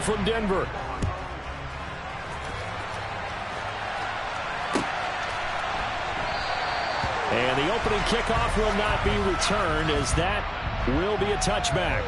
from Denver. And the opening kickoff will not be returned, as that will be a touchback.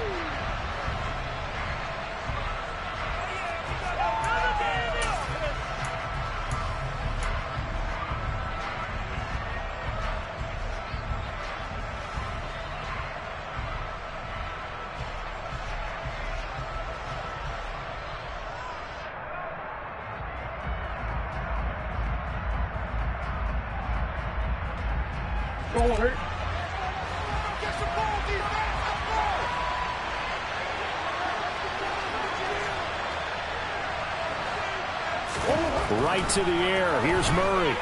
Right to the air. Here's Murray.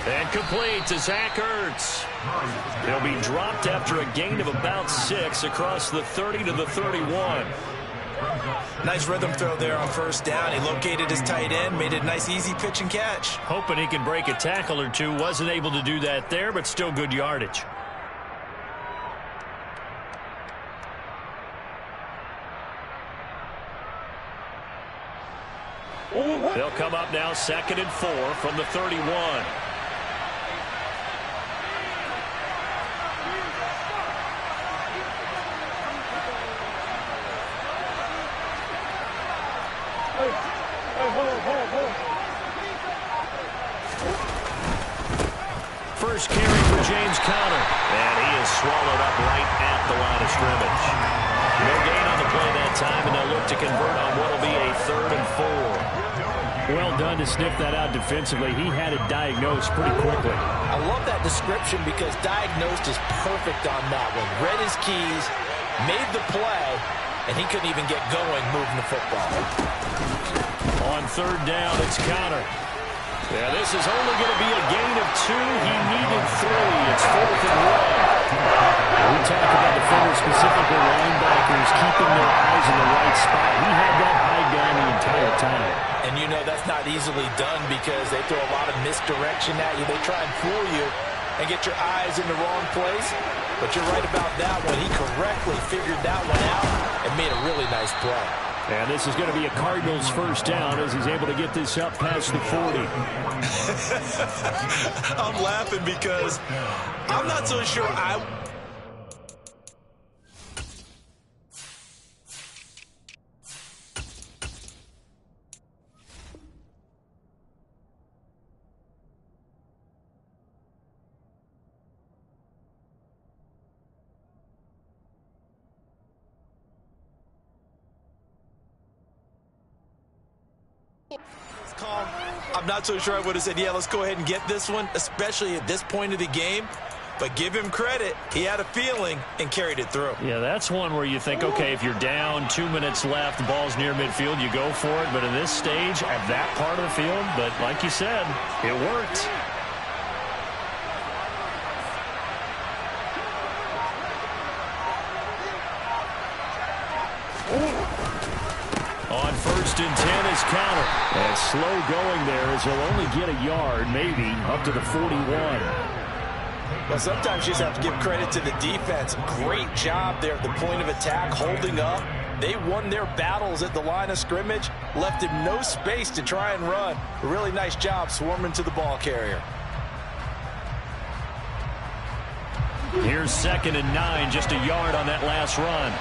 And complete to Zach Ertz. He'll be dropped after a gain of about 6 across the 30 to the 31. Nice rhythm throw there on first down. He located his tight end, made it a nice easy pitch and catch. Hoping he can break a tackle or two. Wasn't able to do that there, but still good yardage. They'll come up now 2nd and 4 from the 31. First carry for James Conner. And he is swallowed up right at the line of scrimmage. No gain on the play that time, and they'll look to convert on what will be a 3rd and 4. Well done to sniff that out defensively. He had it diagnosed pretty quickly. I love that description because diagnosed is perfect on that one. Read his keys, made the play, and he couldn't even get going moving the football. On 3rd down, it's Conner. Yeah, this is only going to be a gain of 2. He needed 3. It's 4th and 1. We talk about defenders, specifically linebackers, keeping their eyes in the right spot. He had that eye down the entire time. And you know that's not easily done because they throw a lot of misdirection at you. They try and fool you and get your eyes in the wrong place. But you're right about that one. He correctly figured that one out and made a really nice play. And this is going to be a Cardinals first down as he's able to get this up past the 40. I'm laughing because I'm not so sure I'm not so sure I would have said, yeah, let's go ahead and get this one, especially at this point of the game. But give him credit. He had a feeling and carried it through. Yeah, that's one where you think, okay, if you're down, 2 minutes left, the ball's near midfield, you go for it. But in this stage, at that part of the field, but like you said, it worked. On 1st and 10 is Conner. And slow going there as he'll only get a yard, maybe, up to the 41. Well, sometimes you just have to give credit to the defense. Great job there at the point of attack, holding up. They won their battles at the line of scrimmage, left him no space to try and run. A really nice job swarming to the ball carrier. Here's 2nd and 9, just a yard on that last run.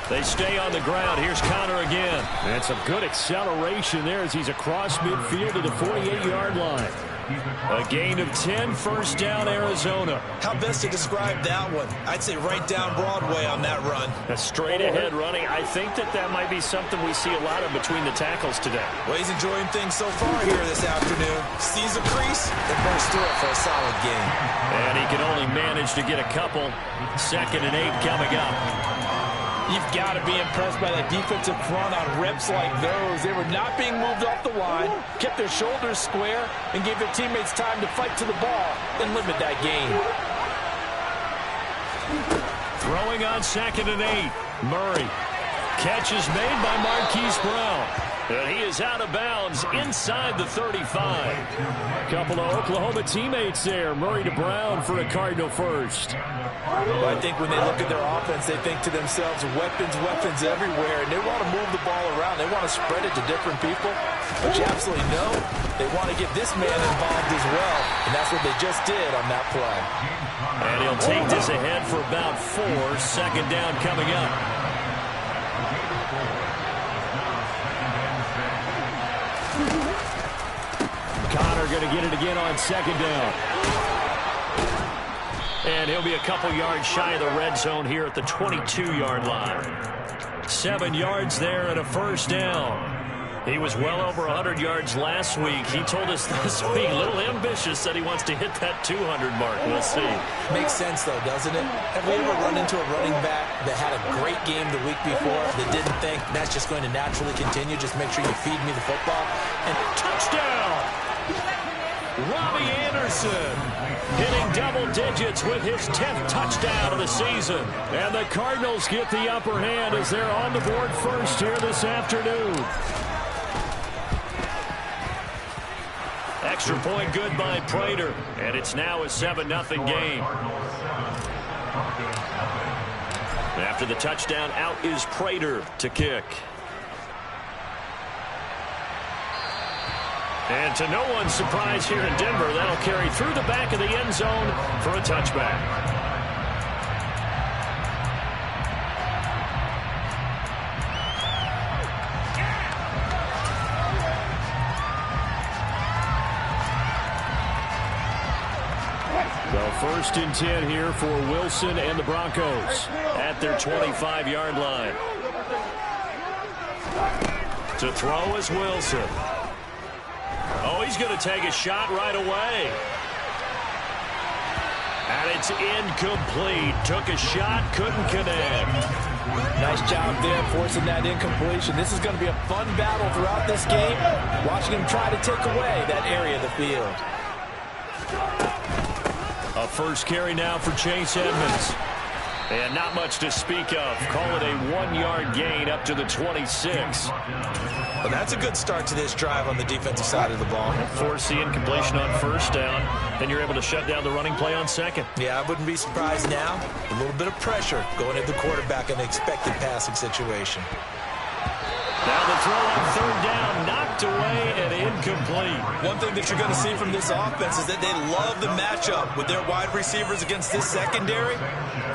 They stay on the ground. Here's Conner again. And some good acceleration there as he's across midfield to the 48-yard line. A gain of 10, first down, Arizona. How best to describe that one? I'd say right down Broadway on that run. A straight-ahead running. I think that might be something we see a lot of between the tackles today. Well, he's enjoying things so far here this afternoon. Sees a crease and bursts through it for a solid gain. And he can only manage to get a couple. 2nd and 8 coming up. You've got to be impressed by that defensive front on reps like those. They were not being moved off the line, kept their shoulders square, and gave their teammates time to fight to the ball and limit that gain. Throwing on 2nd and 8. Murray. Catch is made by Marquise Brown. And he is out of bounds inside the 35. A couple of Oklahoma teammates there. Murray to Brown for a Cardinal first. Well, I think when they look at their offense, they think to themselves, weapons, weapons everywhere, and they want to move the ball around. They want to spread it to different people. But you absolutely know they want to get this man involved as well, and that's what they just did on that play. And he'll take this ahead for about 4. Second down coming up. Connor going to get it again on second down. And he'll be a couple yards shy of the red zone here at the 22-yard line. 7 yards there and a first down. He was well over 100 yards last week. He told us this week, a little ambitious, said he wants to hit that 200 mark. We'll see. Makes sense, though, doesn't it? Have we ever run into a running back that had a great game the week before that didn't think that's just going to naturally continue? Just make sure you feed me the football. And touchdown! Robbie Anderson hitting double digits with his 10th touchdown of the season. And the Cardinals get the upper hand as they're on the board first here this afternoon. Extra point good by Prater, and it's now a 7-0 game. After the touchdown, out is Prater to kick. And to no one's surprise here in Denver, that'll carry through the back of the end zone for a touchback. First and 10 here for Wilson and the Broncos at their 25-yard line. To throw is Wilson. Oh, he's going to take a shot right away. And it's incomplete. Took a shot, couldn't connect. Nice job there forcing that incompletion. This is going to be a fun battle throughout this game. Watching him try to take away that area of the field. A first carry now for Chase Edmonds. And not much to speak of. Call it a 1-yard gain up to the 26. Well, that's a good start to this drive on the defensive side of the ball. Force the incompletion on first down. Then you're able to shut down the running play on second. Yeah, I wouldn't be surprised now. A little bit of pressure going at the quarterback in an expected passing situation. Now the throw on third down, knocked away and incomplete. One thing that you're going to see from this offense is that they love the matchup with their wide receivers against this secondary.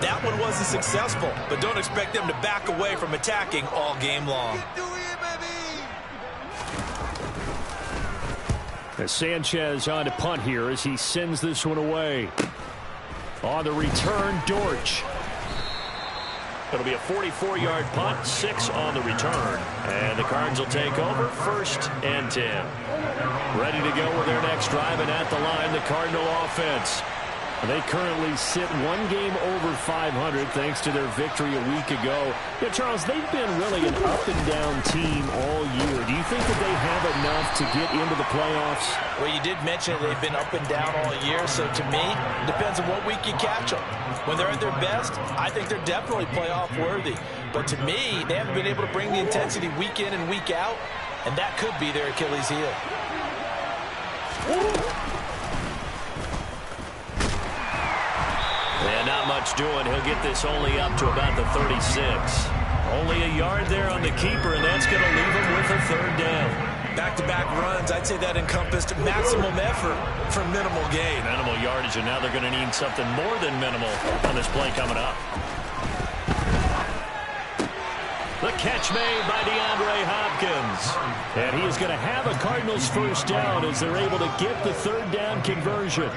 That one wasn't successful, but don't expect them to back away from attacking all game long. As Sanchez on to punt here as he sends this one away. On the return, Dortch. It'll be a 44-yard punt, 6 on the return. And the Cards will take over, 1st and 10. Ready to go with their next drive, and at the line, the Cardinal offense. They currently sit 1 game over 500 thanks to their victory a week ago. Yeah, Charles, they've been really an up-and-down team all year. Do you think that they have enough to get into the playoffs? Well, you did mention they've been up and down all year, so to me, it depends on what week you catch them. When they're at their best, I think they're definitely playoff-worthy. But to me, they haven't been able to bring the intensity week in and week out, and that could be their Achilles heel. And not much doing. He'll get this only up to about the 36. Only a yard there on the keeper, and that's going to leave him with a 3rd down. Back-to-back runs, I'd say that encompassed maximum effort for minimal gain. Minimal yardage, and now they're going to need something more than minimal on this play coming up. The catch made by DeAndre Hopkins. And he is going to have a Cardinals 1st down as they're able to get the 3rd down conversion.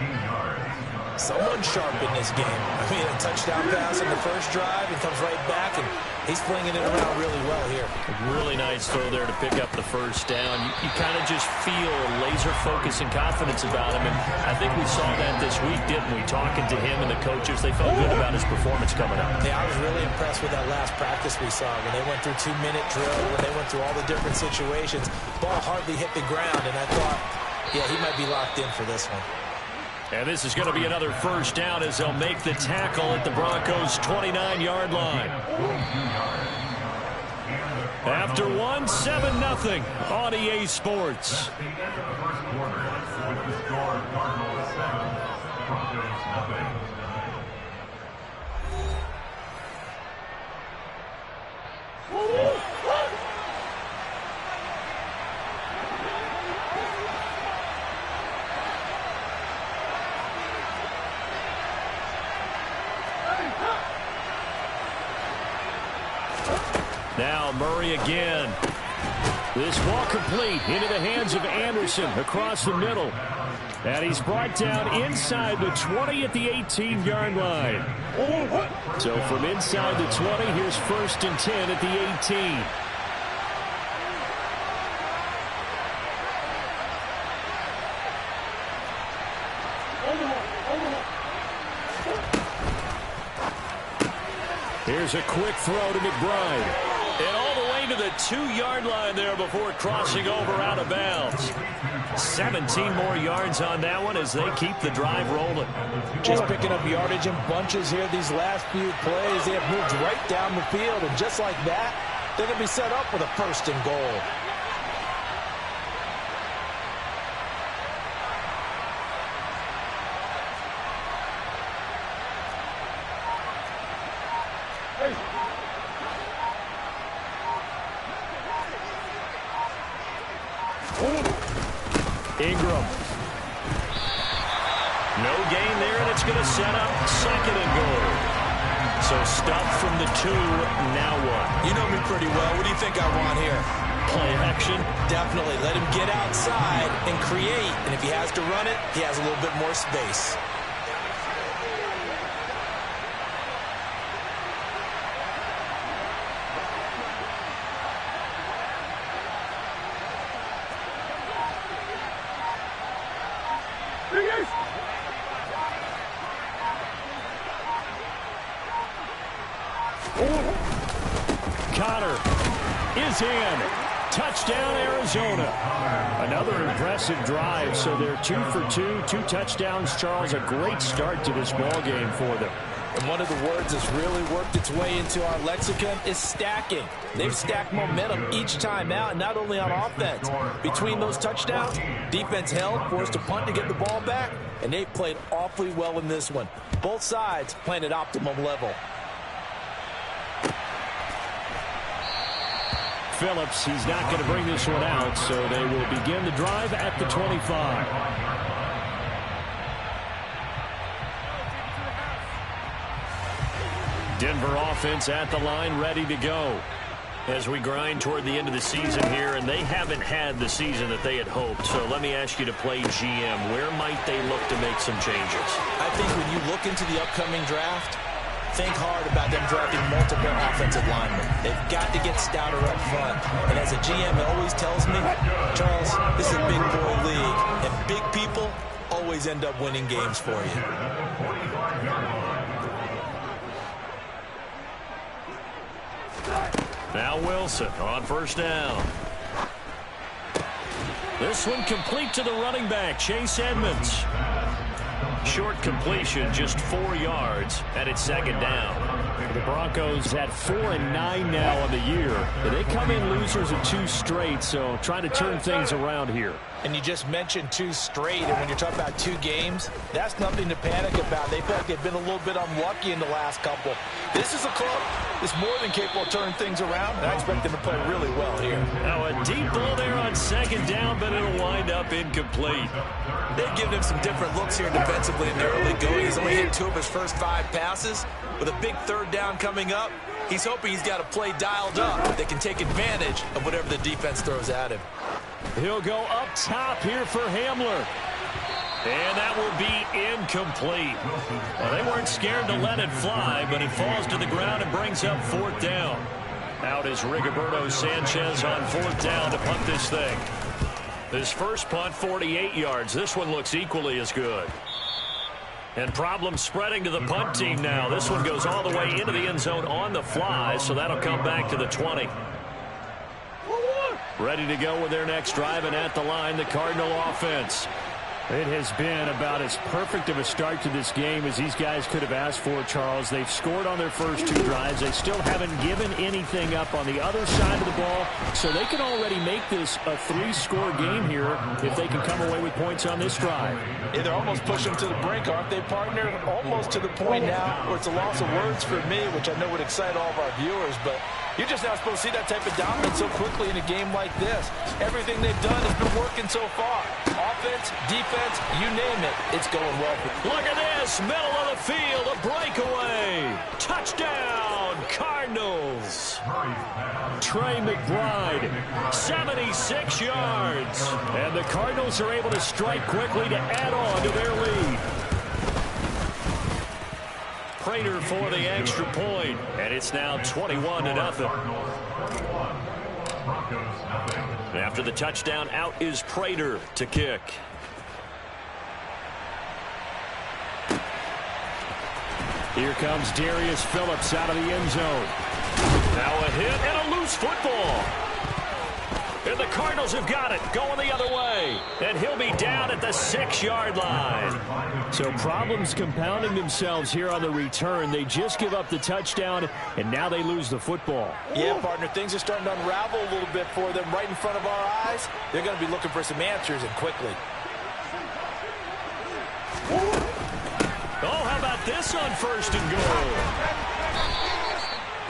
Someone sharp in this game. I mean, a touchdown pass on the first drive. He comes right back, and he's flinging it around really well here. A really nice throw there to pick up the 1st down. You kind of just feel laser focus and confidence about him, and I think we saw that this week, didn't we? Talking to him and the coaches, they felt good about his performance coming up. Yeah, I was really impressed with that last practice we saw when they went through 2-minute drill, when they went through all the different situations. Ball hardly hit the ground, and I thought, yeah, he might be locked in for this one. And this is going to be another 1st down as they'll make the tackle at the Broncos' 29-yard line. After one, 7-0 on EA Sports. Now Murray again. This ball complete into the hands of Anderson across the middle. And he's brought down inside the 20 at the 18-yard line. So from inside the 20, here's 1st and 10 at the 18. Here's a quick throw to McBride. And all the way to the 2-yard line there before crossing over out of bounds. 17 more yards on that one as they keep the drive rolling. Just picking up yardage in bunches here these last few plays. They have moved right down the field, and just like that, they're going to be set up with a 1st and goal. Ingram. No gain there, and it's going to set up 2nd and goal. So stuff from the 2, now what? You know me pretty well. What do you think I want here? Play action. Definitely. Let him get outside and create. And if he has to run it, he has a little bit more space. Connor is in. Touchdown, Arizona. Another impressive drive, so they're 2 for 2, 2 touchdowns. Charles, a great start to this ball game for them. And one of the words that's really worked its way into our lexicon is stacking. They've stacked momentum each time out, not only on offense. Between those touchdowns, defense held, forced a punt to get the ball back, and they've played awfully well in this one. Both sides playing at optimum level. Phillips, he's not going to bring this one out, so they will begin the drive at the 25. Denver offense at the line, ready to go. As we grind toward the end of the season here, and they haven't had the season that they had hoped. So let me ask you to play GM. Where might they look to make some changes? I think when you look into the upcoming draft, think hard about them drafting multiple offensive linemen. They've got to get stouter up front. And as a GM always tells me, Charles, this is a big boy league, and big people always end up winning games for you. Now Wilson on 1st down. This one complete to the running back, Chase Edmonds. Short completion, just 4 yards, and it's 2nd down. The Broncos at 4-9 now on the year. They come in losers of 2 straight, so trying to turn things around here. And you just mentioned 2 straight, and when you're talking about 2 games, that's nothing to panic about. They feel like they've been a little bit unlucky in the last couple. This is a club that's more than capable of turning things around, and I expect them to play really well here. Now a deep ball there on 2nd down, but it'll wind up incomplete. They've given him some different looks here defensively in the early going. He's only hit 2 of his first 5 passes. With a big 3rd down coming up, he's hoping he's got a play dialed up that can take advantage of whatever the defense throws at him. He'll go up top here for Hamler. And that will be incomplete. Well, they weren't scared to let it fly, but it falls to the ground and brings up 4th down. Out is Rigoberto Sanchez on 4th down to punt this thing. His first punt, 48 yards. This one looks equally as good. And problems spreading to the punt team now. This one goes all the way into the end zone on the fly, so that'll come back to the 20. Ready to go with their next drive, and at the line, the Cardinal offense. It has been about as perfect of a start to this game as these guys could have asked for, Charles. They've scored on their first 2 drives. They still haven't given anything up on the other side of the ball, so they can already make this a 3-score game here if they can come away with points on this drive. Yeah, they're almost pushing them to the brink, aren't they, partner? Almost to the point now where it's a loss of words for me, which I know would excite all of our viewers, but you're just not supposed to see that type of dominance so quickly in a game like this. Everything they've done has been working so far. Offense, defense, you name it, it's going well for them. Look at this, middle of the field, a breakaway. Touchdown, Cardinals. Trey McBride, 76 yards. And the Cardinals are able to strike quickly to add on to their lead. Prater for the extra point, and it's now 21-0. After the touchdown, out is Prater to kick. Here comes Darius Phillips out of the end zone. Now a hit and a loose football. And the Cardinals have got it, going the other way. And he'll be down at the 6-yard line. So problems compounding themselves here on the return. They just give up the touchdown, and now they lose the football. Yeah, partner, things are starting to unravel a little bit for them right in front of our eyes. They're going to be looking for some answers, and quickly. Oh, how about this on 1st and goal?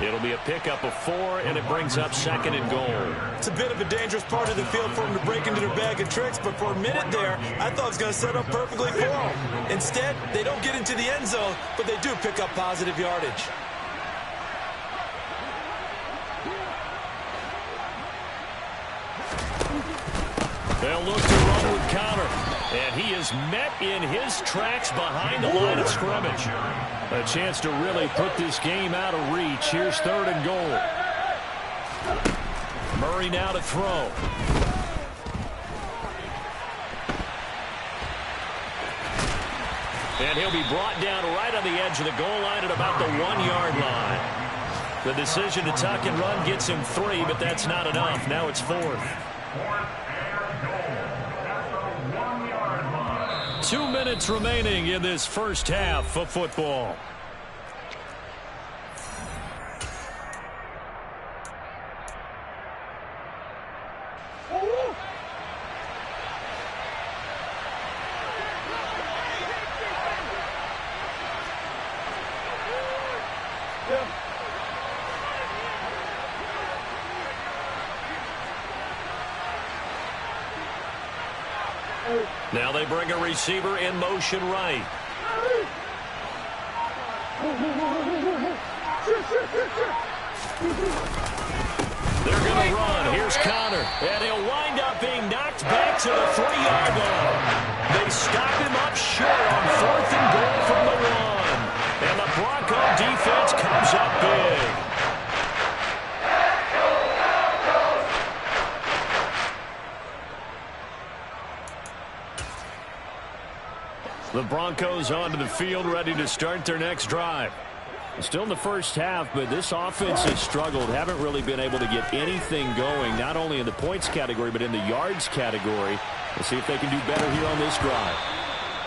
It'll be a pickup of 4, and it brings up 2nd and goal. It's a bit of a dangerous part of the field for him to break into their bag of tricks, but for a minute there, I thought it was going to set up perfectly for him. Instead, they don't get into the end zone, but they do pick up positive yardage. They'll look to run with Connor. And he is met in his tracks behind the line of scrimmage. A chance to really put this game out of reach. Here's 3rd and goal. Murray now to throw. And he'll be brought down right on the edge of the goal line at about the 1-yard line. The decision to tuck and run gets him 3, but that's not enough. Now it's 4th. 2 minutes remaining in this first half of football. Now they bring a receiver in motion right. They're going to run. Here's Connor. And he'll wind up being knocked back to the 3-yard line. They stop him up short on 4th and goal from the 1. And the Bronco defense comes up big. The Broncos onto the field, ready to start their next drive. Still in the first half, but this offense has struggled. Haven't really been able to get anything going, not only in the points category, but in the yards category. Let's see if they can do better here on this drive.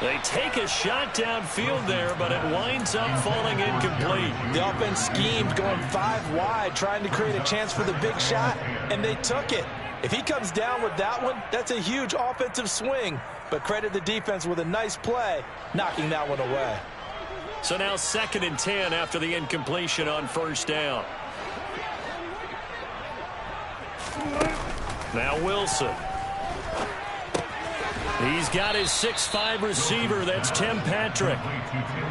They take a shot downfield there, but it winds up falling incomplete. The offense schemed, going 5 wide, trying to create a chance for the big shot, and they took it. If he comes down with that one, that's a huge offensive swing. But credit the defense with a nice play, knocking that one away. So now 2nd and 10 after the incompletion on 1st down. Now Wilson. He's got his 6'5" receiver. That's Tim Patrick.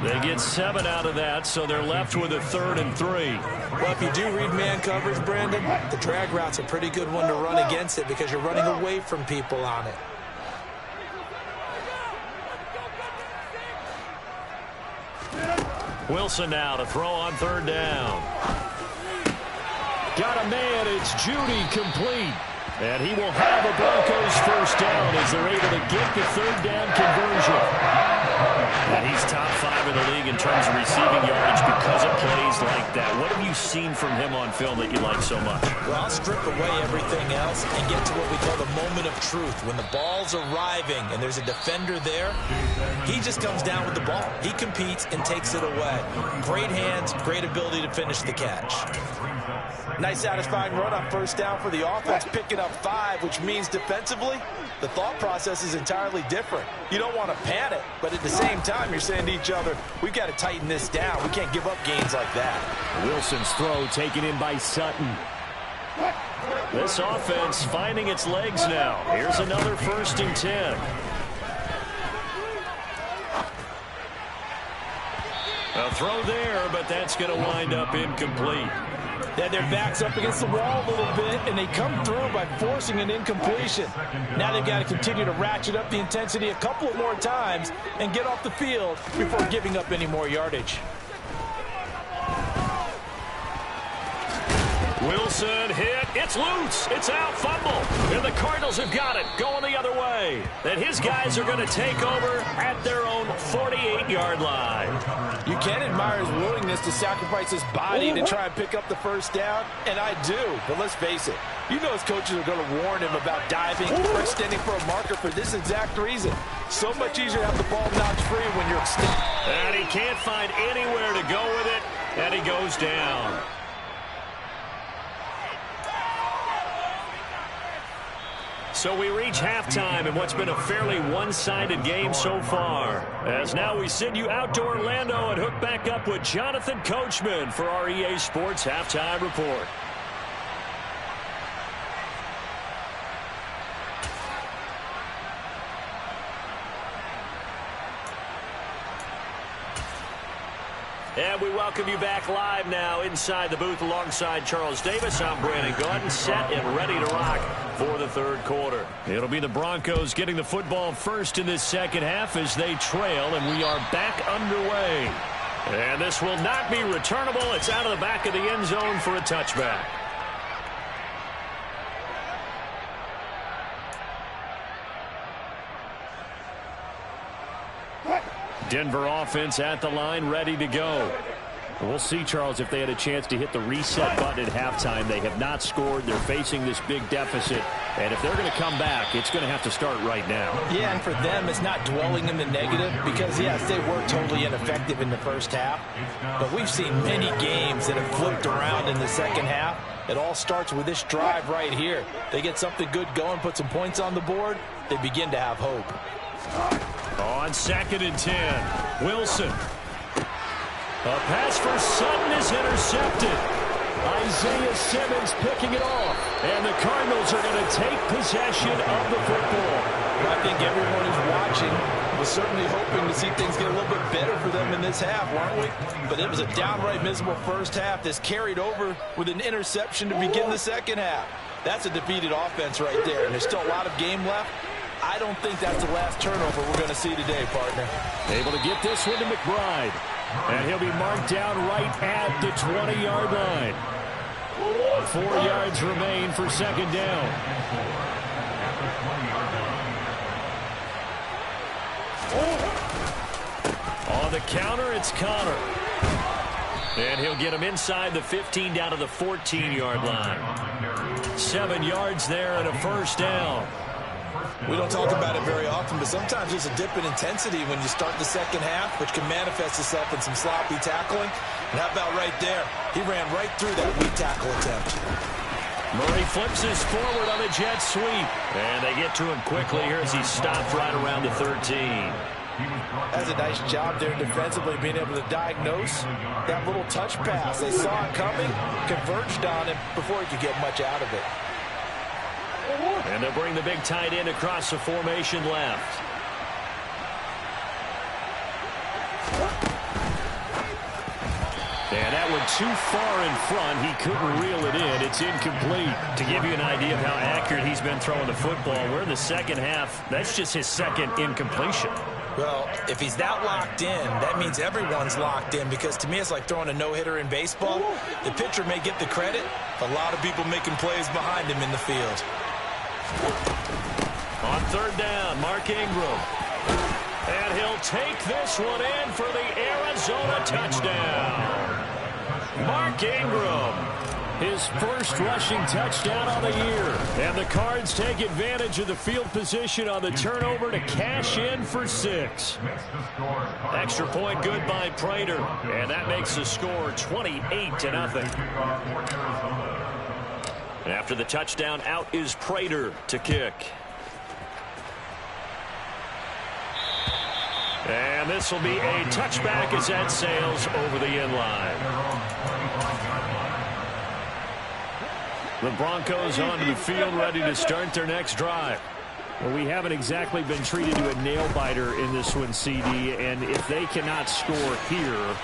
They get 7 out of that, so they're left with a 3rd and 3. Well, if you do read man coverage, Brandon, the drag route's a pretty good one to run against it because you're running away from people on it. Wilson now to throw on 3rd down. Got a man. It's Judy complete. And he will have a Broncos 1st down as they're able to get the 3rd down conversion. And he's top 5 in the league in terms of receiving yardage because of plays like that. What have you seen from him on film that you like so much? Well, I'll strip away everything else and get to what we call the moment of truth. When the ball's arriving and there's a defender there, he just comes down with the ball. He competes and takes it away. Great hands, great ability to finish the catch. Nice satisfying run on first down for the offense, picking up 5, which means defensively, the thought process is entirely different. You don't want to panic, but at the same time, you're saying to each other, we've got to tighten this down. We can't give up gains like that. Wilson's throw taken in by Sutton. This offense finding its legs now. Here's another 1st and 10. A throw there, but that's going to wind up incomplete. Yeah, their back's up against the wall a little bit, and they come through by forcing an incompletion. Now they've got to continue to ratchet up the intensity a couple of more times and get off the field before giving up any more yardage. Wilson hit. It's loose. It's out. Fumble. And the Cardinals have got it. Going the other way. And his guys are going to take over at their own 48-yard line. You can admire his willingness to sacrifice his body to try and pick up the first down, and I do. But let's face it, you know his coaches are going to warn him about diving or extending for a marker for this exact reason. So much easier to have the ball knocked free when you're extending. And he can't find anywhere to go with it, and he goes down. So we reach halftime in what's been a fairly one-sided game so far. As now we send you out to Orlando and hook back up with Jonathan Coachman for our EA Sports Halftime Report. And we welcome you back live now inside the booth alongside Charles Davis. I'm Brandon Gaudin, set and ready to rock for the third quarter. It'll be the Broncos getting the football first in this second half as they trail, and we are back underway. And this will not be returnable. It's out of the back of the end zone for a touchback. Denver offense at the line, ready to go. We'll see, Charles, if they had a chance to hit the reset button at halftime. They have not scored. They're facing this big deficit. And if they're going to come back, it's going to have to start right now. Yeah, and for them, it's not dwelling in the negative because, yes, they were totally ineffective in the first half. But we've seen many games that have flipped around in the second half. It all starts with this drive right here. They get something good going, put some points on the board, they begin to have hope. On 2nd and 10, Wilson. A pass for Sutton is intercepted. Isaiah Simmons picking it off. And the Cardinals are going to take possession of the football. I think everyone who's watching was certainly hoping to see things get a little bit better for them in this half, weren't we? But it was a downright miserable first half that's carried over with an interception to begin the second half. That's a defeated offense right there, and there's still a lot of game left. I don't think that's the last turnover we're going to see today, partner. Able to get this one to McBride. And he'll be marked down right at the 20-yard line. 4 yards remain for second down. On the counter, it's Connor. And he'll get him inside the 15 down to the 14-yard line. 7 yards there and a first down. We don't talk about it very often, but sometimes there's a dip in intensity when you start the second half, which can manifest itself in some sloppy tackling. And how about right there? He ran right through that weak tackle attempt. Murray flips his forward on a jet sweep. And they get to him quickly here as he stopped right around the 13. That's a nice job there defensively, being able to diagnose that little touch pass. They saw it coming, converged on him before he could get much out of it. And they'll bring the big tight end across the formation left. And that one too far in front. He couldn't reel it in. It's incomplete. To give you an idea of how accurate he's been throwing the football, we're in the second half. That's just his second incompletion. Well, if he's that locked in, that means everyone's locked in, because to me it's like throwing a no-hitter in baseball. The pitcher may get the credit, a lot of people making plays behind him in the field. On third down, Mark Ingram. And he'll take this one in for the Arizona touchdown. Mark Ingram, his first rushing touchdown on the year. And the Cards take advantage of the field position on the turnover to cash in for 6. Extra point good by Prater. And that makes the score 28-0. After the touchdown, out is Prater to kick. And this will be a touchback as that sails over the end line. The Broncos onto the field, ready to start their next drive. Well, we haven't exactly been treated to a nail-biter in this one, CD, and if they cannot score here,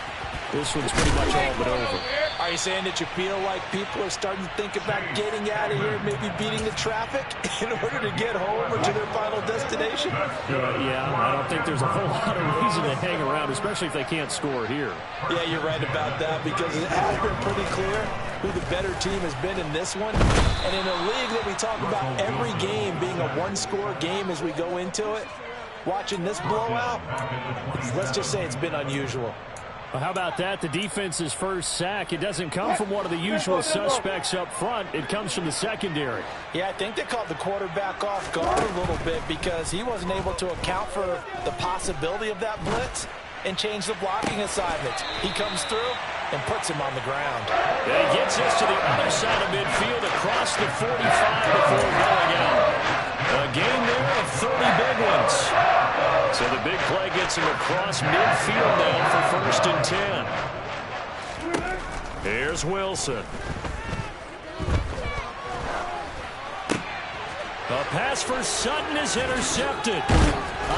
this one's pretty much all but over. Are you saying that you feel like people are starting to think about getting out of here, maybe beating the traffic in order to get home or to their final destination? Yeah, I don't think there's a whole lot of reason to hang around, especially if they can't score here. Yeah, you're right about that, because it has been pretty clear who the better team has been in this one. And in a league that we talk about every game being a one-score game as we go into it, watching this blowout, let's just say it's been unusual. Well, how about that? The defense's first sack. It doesn't come from one of the usual suspects up front. It comes from the secondary. Yeah, I think they caught the quarterback off guard a little bit because he wasn't able to account for the possibility of that blitz and change the blocking assignments. He comes through and puts him on the ground. And he gets us to the other side of midfield across the 45 before going out. A game there of 30 big ones. So the big play gets him across midfield now for 1st and 10. Here's Wilson. A pass for Sutton is intercepted.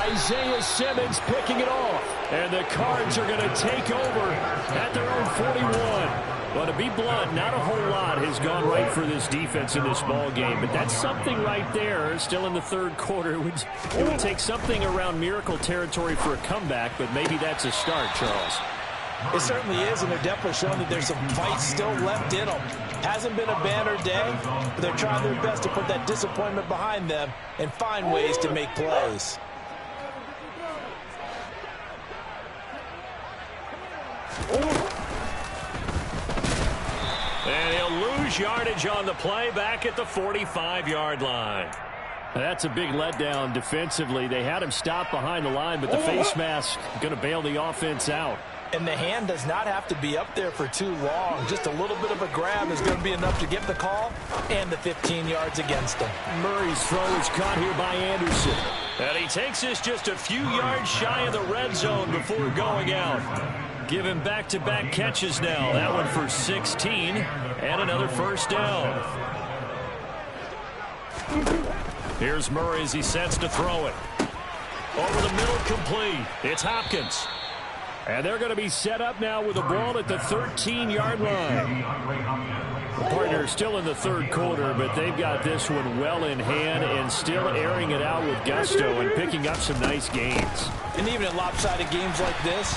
Isaiah Simmons picking it off. And the Cards are going to take over at their own 41. Well, to be blunt, not a whole lot has gone right for this defense in this ball game, but that's something right there. Still in the third quarter, it would take something around miracle territory for a comeback, but maybe that's a start, Charles. It certainly is, and they're definitely showing that there's some fight still left in them. Hasn't been a banner day, but they're trying their best to put that disappointment behind them and find ways to make plays. And he'll lose yardage on the play back at the 45-yard line. That's a big letdown defensively. They had him stop behind the line, but the face mask going to bail the offense out. And the hand does not have to be up there for too long. Just a little bit of a grab is going to be enough to get the call and the 15 yards against him. Murray's throw is caught here by Anderson. And he takes us just a few yards shy of the red zone before going out. Give him back-to-back catches now. That one for 16 and another first down. Here's Murray as he sets to throw it. Over the middle, complete. It's Hopkins. And they're going to be set up now with the ball at the 13-yard line. The partner still in the third quarter, but they've got this one well in hand and still airing it out with gusto and picking up some nice gains. And even in lopsided games like this,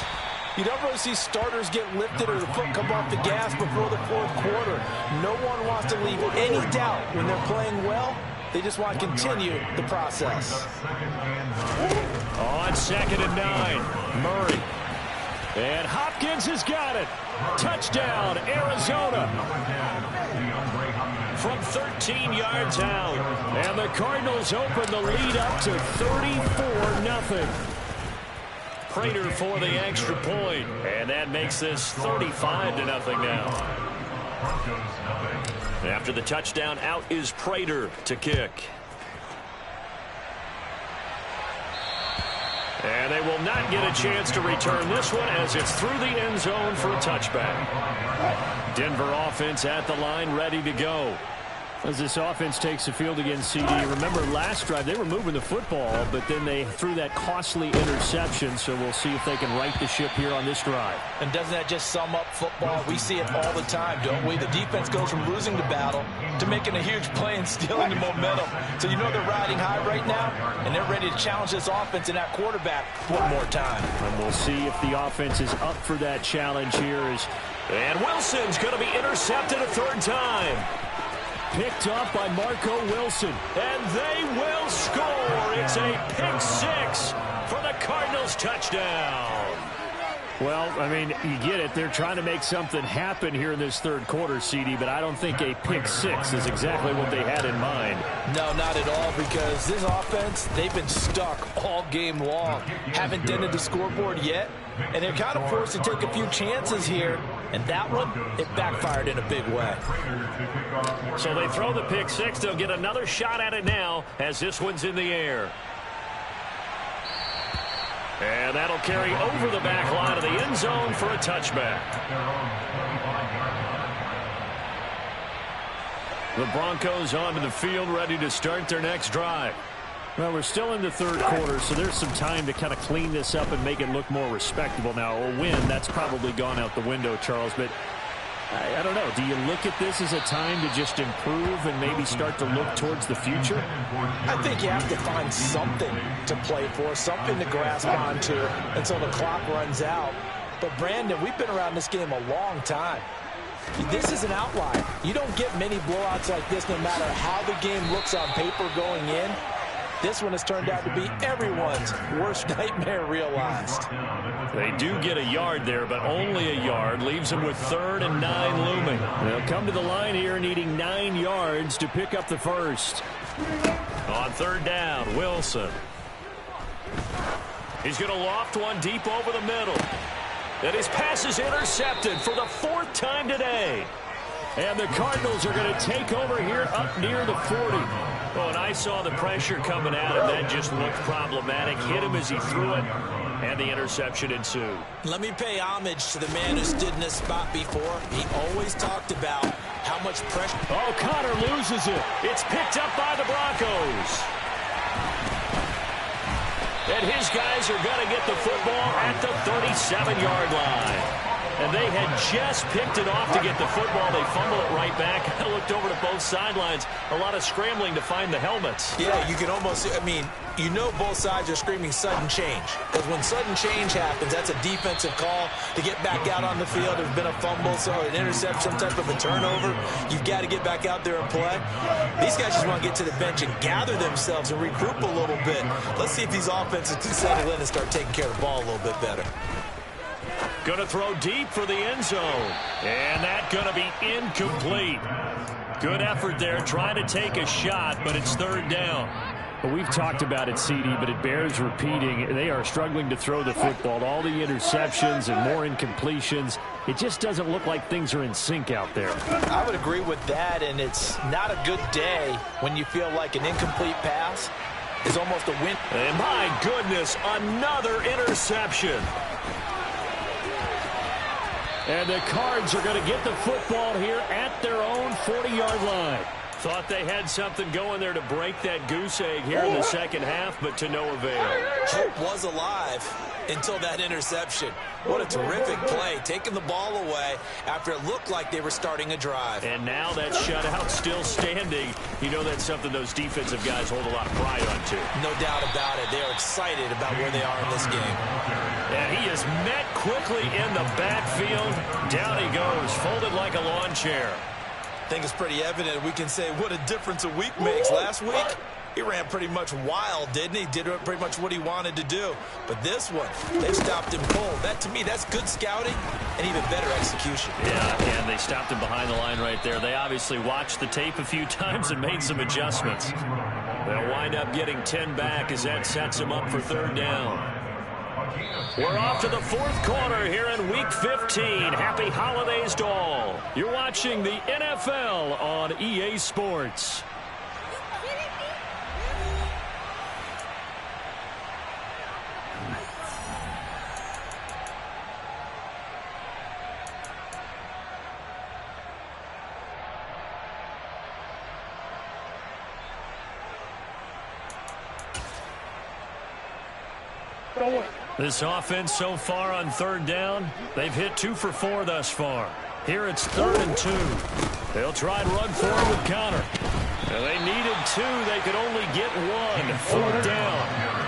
you don't really see starters get lifted or the foot come off the gas before the fourth quarter. No one wants to leave any doubt when they're playing well. They just want to continue the process. On 2nd and 9, Murray. And Hopkins has got it. Touchdown, Arizona. From 13 yards out. And the Cardinals open the lead up to 34-0. Prater for the extra point. And that makes this 35-0 now. After the touchdown, out is Prater to kick. And they will not get a chance to return this one as it's through the end zone for a touchback. Denver offense at the line, ready to go. As this offense takes the field against CD, remember last drive they were moving the football, but then they threw that costly interception, so we'll see if they can right the ship here on this drive. And doesn't that just sum up football? We see it all the time, don't we? The defense goes from losing the battle to making a huge play and stealing the momentum. So you know they're riding high right now, and they're ready to challenge this offense and that quarterback one more time. And we'll see if the offense is up for that challenge here. And Wilson's going to be intercepted a third time. Picked up by Marco Wilson. And they will score. It's a pick six for the Cardinals touchdown. Well, I mean, you get it. They're trying to make something happen here in this third quarter, CD, but I don't think a pick six is exactly what they had in mind. No, not at all, because this offense, they've been stuck all game long. Haven't dented the scoreboard yet, and they're kind of forced to take a few chances here, and that one, it backfired in a big way. So they throw the pick six. They'll get another shot at it now as this one's in the air. And that'll carry over the back line of the end zone for a touchback. The Broncos onto the field, ready to start their next drive. Well, we're still in the third quarter, so there's some time to kind of clean this up and make it look more respectable. Now, a win, that's probably gone out the window, Charles, but I don't know. Do you look at this as a time to just improve and maybe start to look towards the future? I think you have to find something to play for, something to grasp onto until the clock runs out. But, Brandon, we've been around this game a long time. This is an outlier. You don't get many blowouts like this no matter how the game looks on paper going in. This one has turned out to be everyone's worst nightmare realized. They do get a yard there, but only a yard. Leaves them with 3rd and 9 looming. They'll come to the line here needing 9 yards to pick up the first. On 3rd down, Wilson. He's going to loft one deep over the middle. And his pass is intercepted for the 4th time today. And the Cardinals are going to take over here up near the 40. Oh, and I saw the pressure coming at him. That just looked problematic. Hit him as he threw it, and the interception ensued. Let me pay homage to the man who stood in this spot before. He always talked about how much pressure. Oh, Connor loses it. It's picked up by the Broncos. And his guys are going to get the football at the 37-yard line. And they had just picked it off to get the football. They fumble it right back. I looked over to both sidelines. A lot of scrambling to find the helmets. Yeah, you can almost, I mean, you know both sides are screaming sudden change. Because when sudden change happens, that's a defensive call to get back out on the field. There's been a fumble, so an interception, some type of a turnover. You've got to get back out there and play. These guys just want to get to the bench and gather themselves and regroup a little bit. Let's see if these offenses can settle in and start taking care of the ball a little bit better. Going to throw deep for the end zone. And that's going to be incomplete. Good effort there, trying to take a shot, but it's 3rd down. Well, we've talked about it, CD, but it bears repeating. They are struggling to throw the football. All the interceptions and more incompletions. It just doesn't look like things are in sync out there. I would agree with that, and it's not a good day when you feel like an incomplete pass is almost a win. And my goodness, another interception. And the Cards are going to get the football here at their own 40-yard line. Thought they had something going there to break that goose egg here in the second half, but to no avail. Hope was alive until that interception. What a terrific play, taking the ball away after it looked like they were starting a drive. And now that shutout still standing. You know that's something those defensive guys hold a lot of pride on, too. No doubt about it. They're excited about where they are in this game. And he is met quickly in the backfield. Down he goes, folded like a lawn chair. I think it's pretty evident we can say what a difference a week makes. Last week, he ran pretty much wild, didn't he? Did pretty much what he wanted to do. But this one, they stopped him cold. That, to me, that's good scouting and even better execution. Yeah, and they stopped him behind the line right there. They obviously watched the tape a few times and made some adjustments. They'll wind up getting 10 back as that sets them up for 3rd down. We're off to the 4th quarter here in Week 15. Happy holidays to all. You're watching the NFL on EA Sports. This offense so far on 3rd down, they've hit 2 for 4 thus far. Here it's 3rd and 2. They'll try and run forward with Connor. And they needed 2. They could only get 1. 4th down.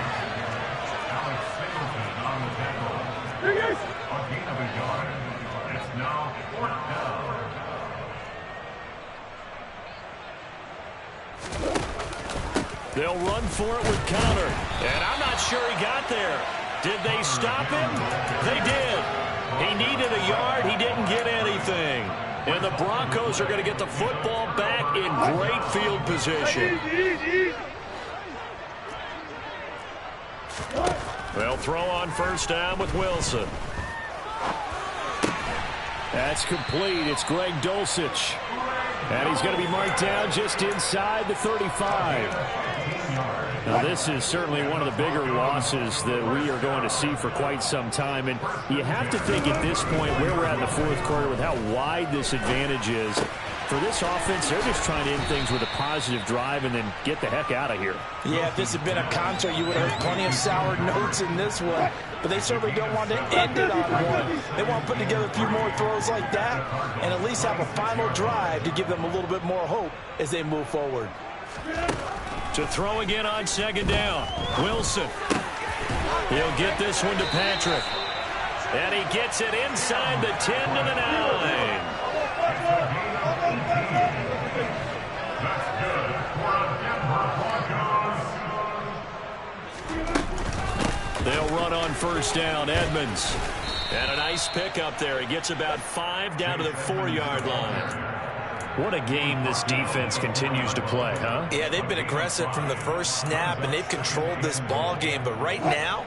They'll run for it with counter. And I'm not sure he got there. Did they stop him? They did. He needed a yard. He didn't get anything. And the Broncos are going to get the football back in great field position. They'll throw on first down with Wilson. That's complete. It's Greg Dulcich. And he's going to be marked down just inside the 35. Now, this is certainly one of the bigger losses that we are going to see for quite some time. And you have to think at this point where we're at in the fourth quarter with how wide this advantage is. For this offense, they're just trying to end things with a positive drive and then get the heck out of here. Yeah, if this had been a concert, you would have heard plenty of sour notes in this one. But they certainly don't want to end it on one. They want to put together a few more throws like that and at least have a final drive to give them a little bit more hope as they move forward. To throw again on second down. Wilson. He'll get this one to Patrick. And he gets it inside the 10 to the 9. They'll run on first down. Edmonds. And a nice pickup there. He gets about 5 down to the 4-yard line. What a game this defense continues to play, huh? Yeah, they've been aggressive from the first snap, and they've controlled this ball game. But right now,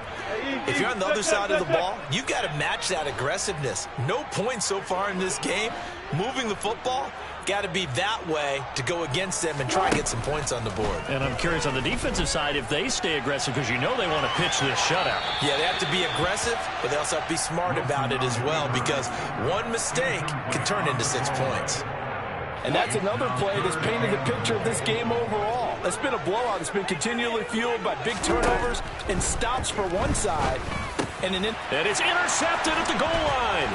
if you're on the other side of the ball, you've got to match that aggressiveness. No points so far in this game. Moving the football, got to be that way to go against them and try and get some points on the board. And I'm curious on the defensive side if they stay aggressive, because you know they want to pitch this shutout. Yeah, they have to be aggressive, but they also have to be smart about it as well, because one mistake can turn into 6 points. And that's another play that's painted the picture of this game overall. It's been a blowout. It's been continually fueled by big turnovers and stops for one side. And it's intercepted at the goal line.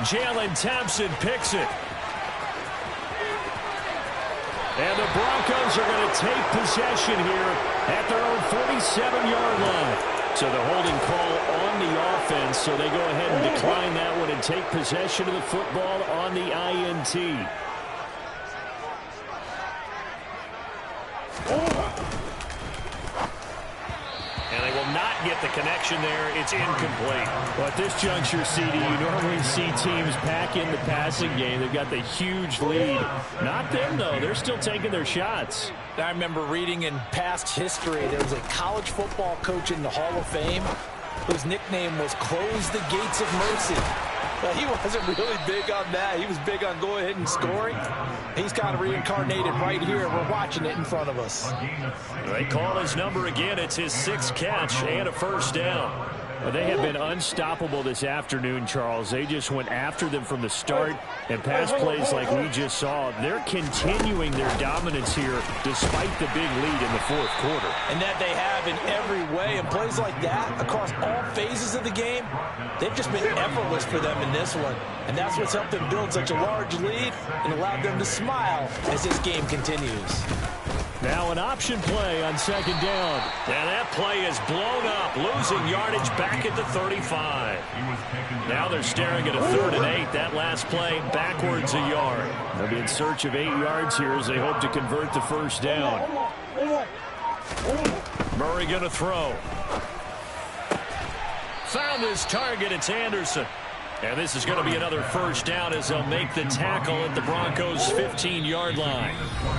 Jalen Thompson picks it. And the Broncos are going to take possession here at their own 47-yard line. So the holding call on the offense, so they go ahead and decline that one and take possession of the football on the INT. And they will not get the connection there. It's incomplete. Well, at this juncture, CD, you normally see teams pack in the passing game. They've got the huge lead. Not them, though. They're still taking their shots. I remember reading in past history, there was a college football coach in the Hall of Fame whose nickname was Close the Gates of Mercy. Well, he wasn't really big on that. He was big on going ahead and scoring. He's kind of reincarnated right here. We're watching it in front of us. They call his number again. It's his 6th catch and a first down. Well, they have been unstoppable this afternoon, Charles. They just went after them from the start, and pass plays like we just saw. They're continuing their dominance here despite the big lead in the fourth quarter. And that they have in every way. And plays like that across all phases of the game, they've just been effortless for them in this one. And that's what's helped them build such a large lead and allowed them to smile as this game continues. Now an option play on second down. And that play is blown up, losing yardage back at the 35. Now they're staring at a 3rd and 8. That last play backwards a yard. They'll be in search of 8 yards here as they hope to convert the first down. Murray going to throw. Found his target. It's Anderson. And this is going to be another first down as they'll make the tackle at the Broncos' 15-yard line.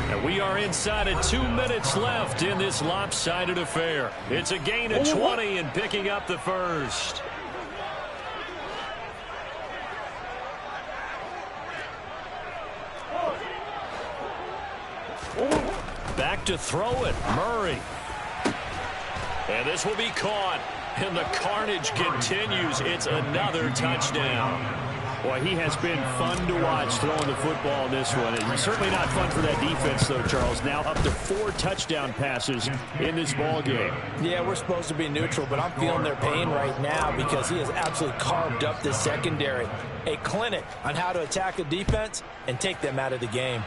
And we are inside of 2 minutes left in this lopsided affair. It's a gain of 20 and picking up the first. Back to throw it, Murray. And this will be caught. And the carnage continues. It's another touchdown. Boy, he has been fun to watch throwing the football in this one. And certainly not fun for that defense, though, Charles. Now up to 4 touchdown passes in this ball game. Yeah, we're supposed to be neutral, but I'm feeling their pain right now because he has absolutely carved up this secondary. A clinic on how to attack a defense and take them out of the game.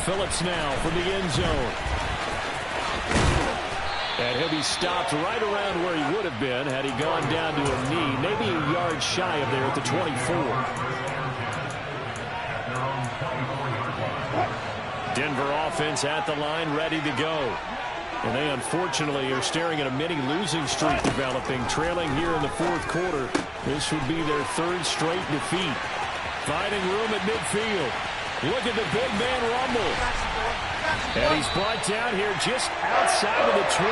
Phillips now from the end zone. And he'll be stopped right around where he would have been had he gone down to a knee, maybe a yard shy of there at the 24. Denver offense at the line, ready to go. And they unfortunately are staring at a mini losing streak developing, trailing here in the fourth quarter. This would be their third straight defeat. Finding room at midfield. Look at the big man rumble. And he's brought down here just outside of the 20.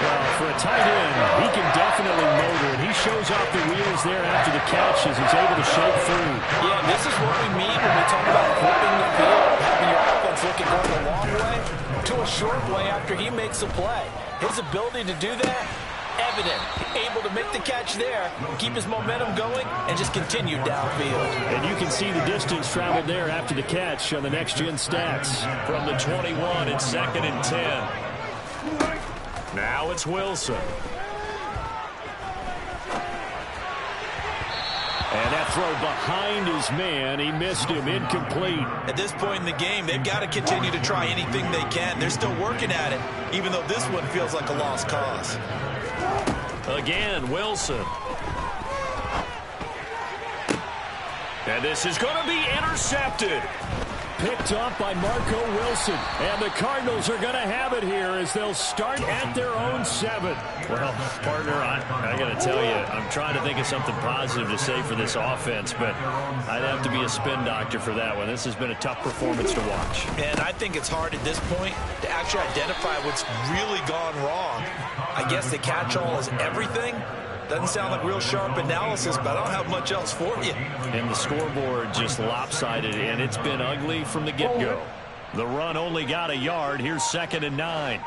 Well, for a tight end, he can definitely motor it. He shows off the wheels there after the catch as he's able to shake through. Yeah, this is what we mean when we talk about flipping the field, having your offense looking going a long way to a short way after he makes a play. His ability to do that, evident. Able to make the catch there, keep his momentum going, and just continue downfield. And you can see the distance traveled there after the catch on the next-gen stats. From the 21, it's 2nd and 10. Now it's Wilson. And that throw behind his man, he missed him, incomplete. At this point in the game, they've got to continue to try anything they can. They're still working at it, even though this one feels like a lost cause. Again, Wilson. And this is going to be intercepted. Picked up by Marco Wilson. And the Cardinals are going to have it here as they'll start at their own 7. Well, partner, I got to tell you, I'm trying to think of something positive to say for this offense, but I'd have to be a spin doctor for that one. This has been a tough performance to watch. And I think it's hard at this point to actually identify what's really gone wrong. I guess the catch-all is everything. Doesn't sound like real sharp analysis, but I don't have much else for you. And the scoreboard just lopsided, and it's been ugly from the get-go. The run only got a yard. Here's 2nd and 9.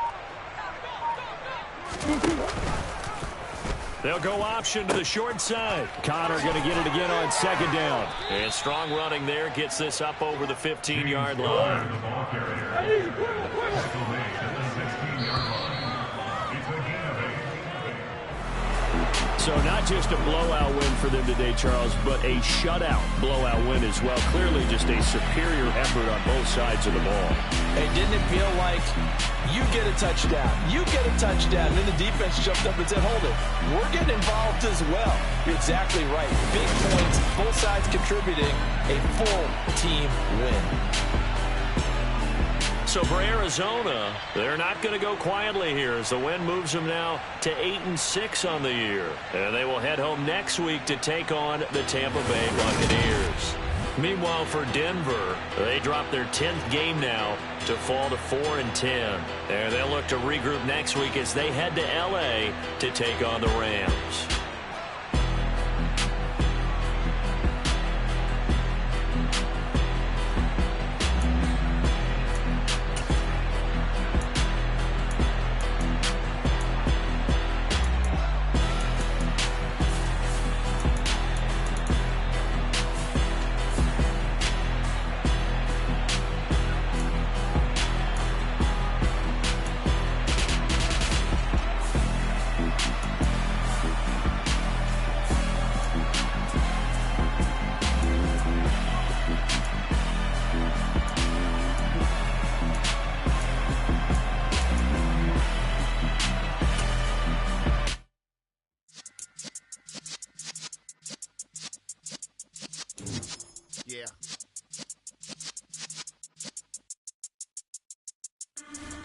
They'll go option to the short side. Connor going to get it again on 2nd down. And strong running there gets this up over the 15-yard line. So not just a blowout win for them today, Charles, but a shutout blowout win as well. Clearly just a superior effort on both sides of the ball. Hey, didn't it feel like you get a touchdown, you get a touchdown, and then the defense jumped up and said, hold it, we're getting involved as well. You're exactly right. Big points, both sides contributing, a full team win. So for Arizona, they're not going to go quietly here as the win moves them now to 8-6 on the year. And they will head home next week to take on the Tampa Bay Buccaneers. Meanwhile, for Denver, they drop their 10th game now to fall to 4-10. And they'll look to regroup next week as they head to L.A. to take on the Rams.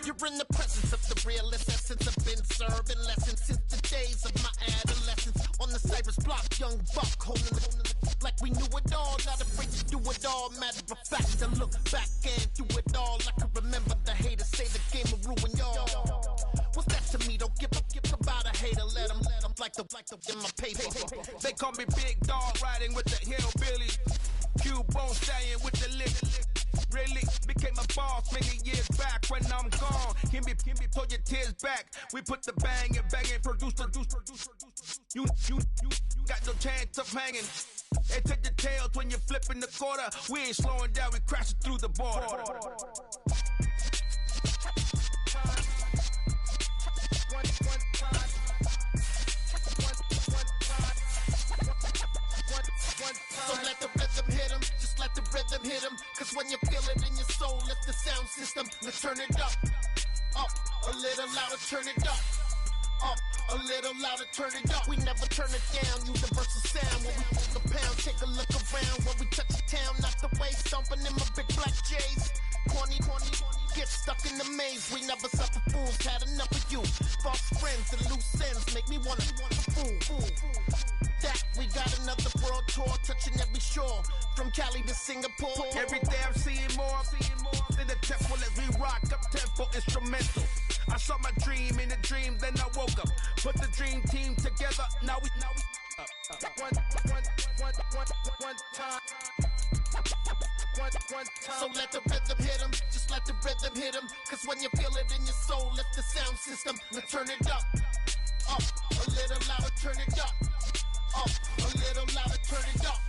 You're in the presence of the realest essence. I've been serving lessons since the days of my adolescence. On the Cypress block, young buck holding the like we knew it all. Not afraid to do it all. Matter of fact, to look back and do it all. I can remember the haters say the game will ruin y'all. What's that to me? Don't give about a hater. Let them like the in my paper. They call me Big Dog, riding with the hillbilly. Cubone staying with the lick. Really became a boss many years back. When I'm gone, can be pull your tears back. We put the bang and produce. You got no chance of hanging. They take the tails when you're flipping the quarter. We ain't slowing down, we crashing through the border. So let the rhythm hit him, just let the rhythm hit him. Cause when you feel it in your soul, lift the sound system. Now turn it up, a little louder, turn it up. Up, a little louder, turn it up. We never turn it down. Universal sound. When we take a pound, take a look around. When we touch the town, not the way. Stomping in my big black J's. Corny, get stuck in the maze. We never suffer fools. Had enough of you. False friends and loose ends make me wanna fool. That we got another world tour, touching every shore, from Cali to Singapore. Every day I'm seeing more in the temple as we rock up tempo instrumental. I saw my dream in a dream, then I woke up. Put the dream team together. Now we one time. So let the rhythm hit 'em, just let the rhythm hit 'em. Cause when you feel it in your soul, lift the sound system and turn it up. Up, a little louder, turn it up. Up, a little louder, turn it up.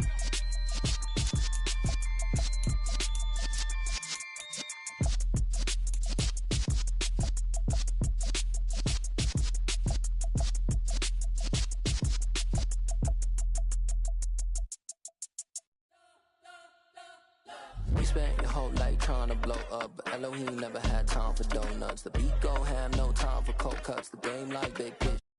We spent your whole life trying to blow up, but Elohim never had time for donuts. The beat go ham, no time for cold cuts. The game like big pitch.